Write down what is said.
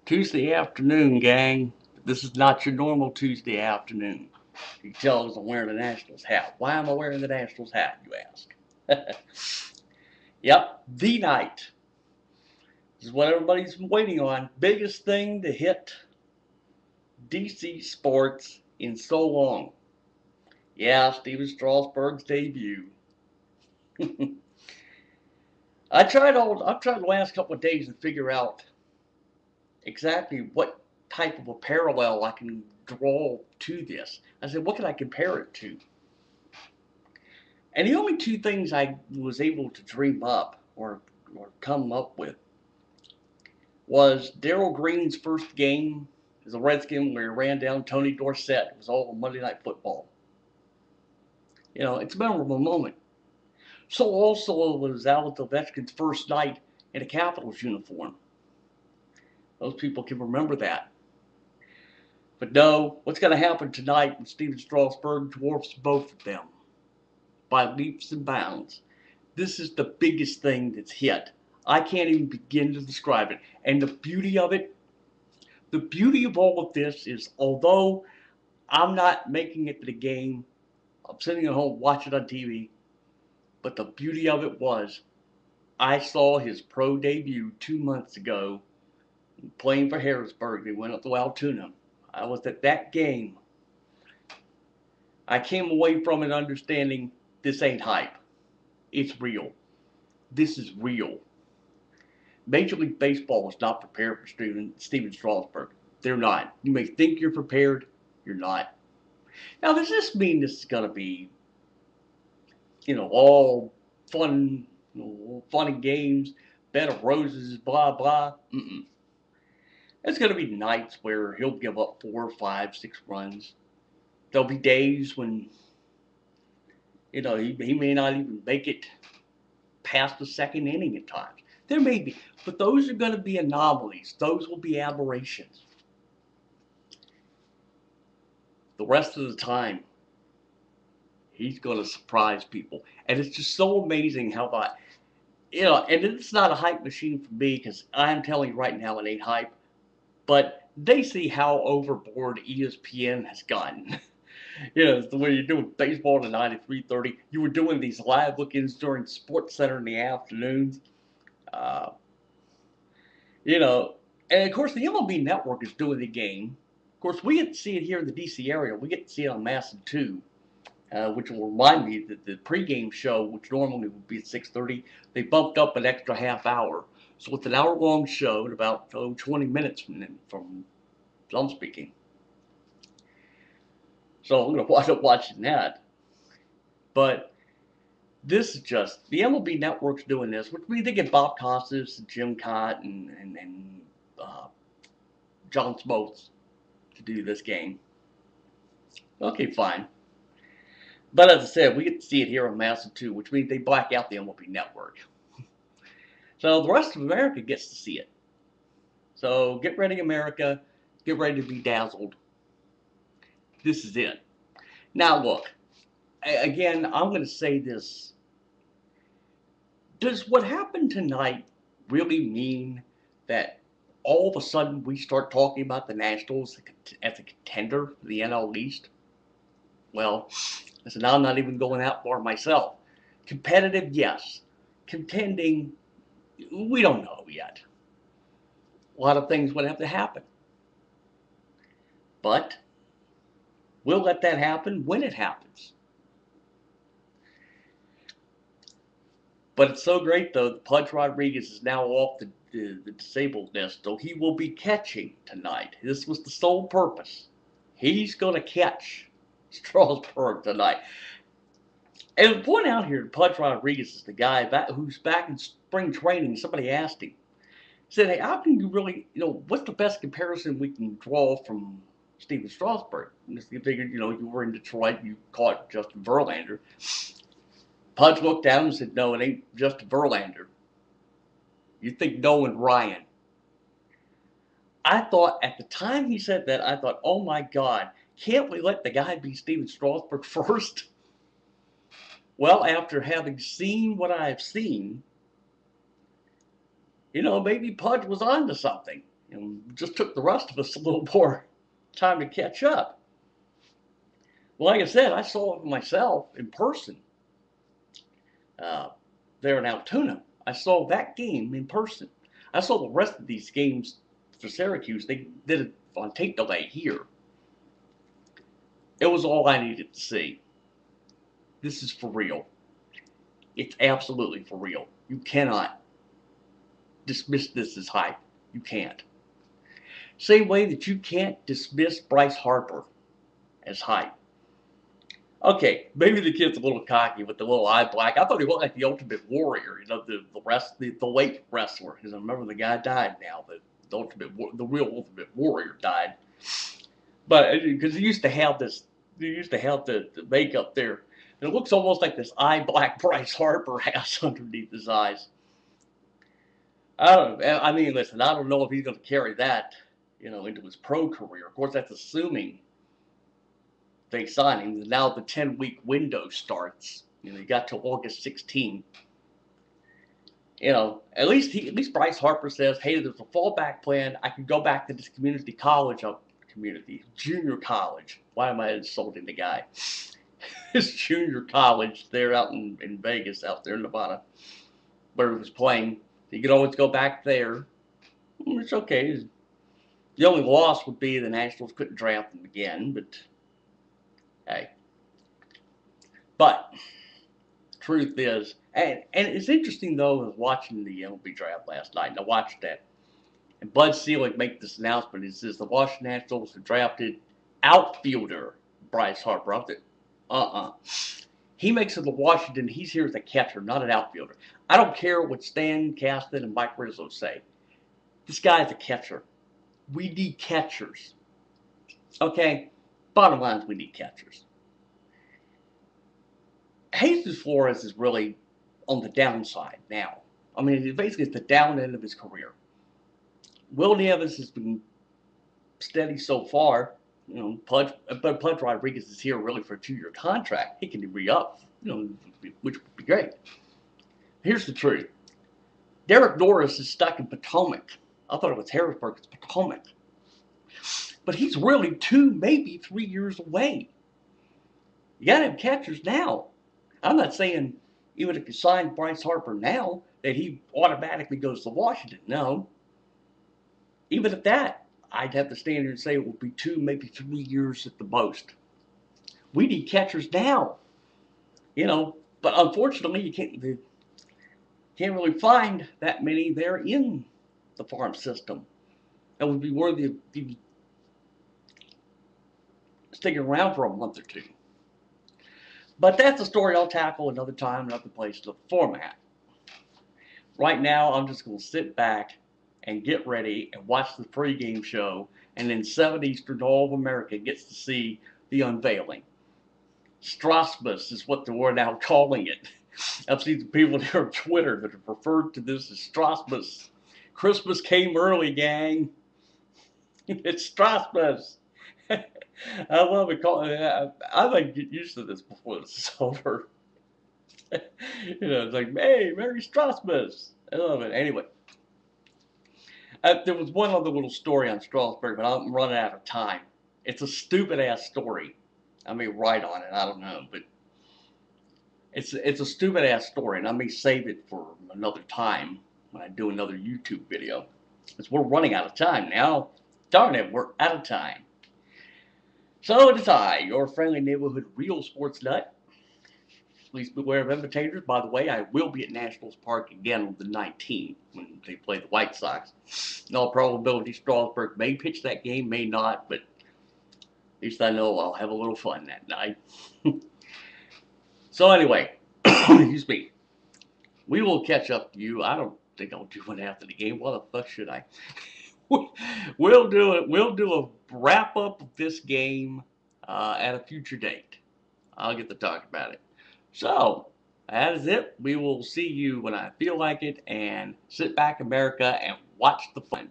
Tuesday afternoon, gang. This is not your normal Tuesday afternoon. You can tell I'm wearing the Nationals hat. Why am I wearing the Nationals hat, you ask? Yep, the night. This is what everybody's been waiting on. Biggest thing to hit DC sports in so long. Yeah, Steven Strasburg's debut. I've tried the last couple of days to figure out exactly what type of a parallel I can draw to this. I said, what can I compare it to? And the only two things I was able to dream up or come up with was Darryl Green's first game as a Redskin where he ran down Tony Dorsett. It was all Monday Night Football. You know, it's a memorable moment. So also was Alex Ovechkin's first night in a Capitals uniform. Those people can remember that. But no, what's going to happen tonight when Steven Strasburg dwarfs both of them by leaps and bounds? This is the biggest thing that's hit. I can't even begin to describe it. And the beauty of all of this is, although I'm not making it to the game, I'm sitting at home watching on TV, but the beauty of it was, I saw his pro debut 2 months ago playing for Harrisburg. They went up to Altoona. I was at that game. I came away from it understanding this ain't hype. It's real. This is real. Major League Baseball is not prepared for Steven Strasburg. They're not. You may think you're prepared, you're not. Now, does this mean this is going to be, all fun, fun and games, bed of roses, blah, blah? Mm-mm. There's going to be nights where he'll give up 4, 5, 6 runs. There'll be days when, he may not even make it past the second inning at times. There may be, but those are going to be anomalies. Those will be aberrations. The rest of the time, he's going to surprise people. And it's just so amazing how and it's not a hype machine for me because I'm telling you right now it ain't hype. But they see how overboard ESPN has gotten. The way you're doing baseball tonight at 3:30. You were doing these live look-ins during Sports Center in the afternoons. Uh, and of course the MLB Network is doing the game. Of course, we get to see it here in the DC area. We get to see it on Massive 2, which will remind me that the pregame show, which normally would be at 6:30, they bumped up an extra half hour. So it's an hour-long show in about 20 minutes from I'm speaking. So I'm going to wind up watching that. But this is just, the MLB Network's doing this, which means they get Bob Costas and Jim Cott and John Smoltz to do this game. Okay, fine. But as I said, we get to see it here on Massive 2, which means they black out the MLB Network. So the rest of America gets to see it. So get ready, America. Get ready to be dazzled. This is it. Now look, again, I'm going to say this. Does what happened tonight really mean that all of a sudden we start talking about the Nationals as a contender for the NL East? Well, listen, I'm not even going that far myself. Competitive, yes. Contending, we don't know yet. A lot of things would have to happen. But we'll let that happen when it happens. But it's so great, though, that Pudge Rodriguez is now off the disabled list, so he will be catching tonight. This was the sole purpose. He's going to catch Strasburg tonight. And to point out here, Pudge Rodriguez is the guy who's back in spring training. Somebody asked him, said, hey, how can you really, what's the best comparison we can draw from Steven Strasburg? And you figured, you were in Detroit, you caught Justin Verlander. Pudge looked down and said, no, it ain't Justin Verlander. You think Nolan Ryan. I thought, at the time he said that, I thought, oh my God, can't we let the guy be Steven Strasburg first? Well, after having seen what I've seen, maybe Pudge was on to something. Just took the rest of us a little more time to catch up. Well, like I said, I saw it myself in person uh, there in Altoona. I saw that game in person. I saw the rest of these games for Syracuse. They did it on tape delay here. It was all I needed to see. This is for real. It's absolutely for real. You cannot dismiss this as hype. You can't. Same way that you can't dismiss Bryce Harper as hype. Okay, maybe the kid's a little cocky with the little eye black. I thought he looked like the Ultimate Warrior, the late wrestler. Because I remember the guy died now. The real Ultimate Warrior died. But because he used to have the makeup there. And it looks almost like this eye black Bryce Harper has underneath his eyes. I mean, listen, I don't know if he's going to carry that, into his pro career. Of course, that's assuming they sign him. Now the 10-week window starts. You got till August 16th. At least Bryce Harper says, hey, there's a fallback plan. I can go back to this junior college. Why am I insulting the guy? His junior college there out in Vegas, out there in Nevada, where he was playing. You could always go back there. It's okay. The only loss would be the Nationals couldn't draft him again, but hey. But truth is, and it's interesting though, watching the MLB draft last night, and I watched that, and Bud Selig make this announcement. He says the Washington Nationals have drafted outfielder Bryce Harper. I said, He makes it to Washington. He's here as a catcher, not an outfielder. I don't care what Stan Kasten and Mike Rizzo say. This guy is a catcher. We need catchers. Okay? Bottom line is we need catchers. Jesus Flores is really on the downside now. I mean, basically it's the down end of his career. Will Nieves has been steady so far. But Pudge Rodriguez is here really for a 2-year contract. He can re-up, which would be great. Here's the truth. Derek Norris is stuck in Potomac. I thought it was Harrisburg. It's Potomac. But he's really 2, maybe 3 years away. You got to have catchers now. I'm not saying even if you sign Bryce Harper now that he automatically goes to Washington. No. Even at that, I'd have to stand here and say it will be 2, maybe 3 years at the most. We need catchers now. But unfortunately, you can't really find that many there in the farm system that would be worthy of sticking around for a month or 2. But that's a story I'll tackle another time, another place, another format. Right now, I'm just going to sit back and get ready and watch the pregame show, and then 7 Eastern, all of America gets to see the unveiling. Strasmas is what we're now calling it. I've seen some people there on Twitter that have referred to this as Strasmas. Christmas came early, gang. It's Strasmas. I love it. I might get used to this before this is over. It's like, hey, Merry Strasmas. I love it. Anyway. There was one other little story on Strasburg, but I'm running out of time. It's a stupid-ass story. I may write on it, I don't know, but it's a stupid-ass story, and I may save it for another time when I do another YouTube video. Because we're running out of time now. Darn it, we're out of time. So it is I, your friendly neighborhood real sports nut. Please beware of imitators. By the way, I will be at Nationals Park again on the 19th when they play the White Sox. In all probability, Strasburg may pitch that game, may not, but at least I know I'll have a little fun that night. So anyway, excuse me. We will catch up to you. I don't think I'll do one after the game. What the fuck should I? We'll do it. We'll do a wrap up of this game at a future date. I'll get to talk about it. So, that is it. We will see you when I feel like it, and sit back, America, and watch the fun.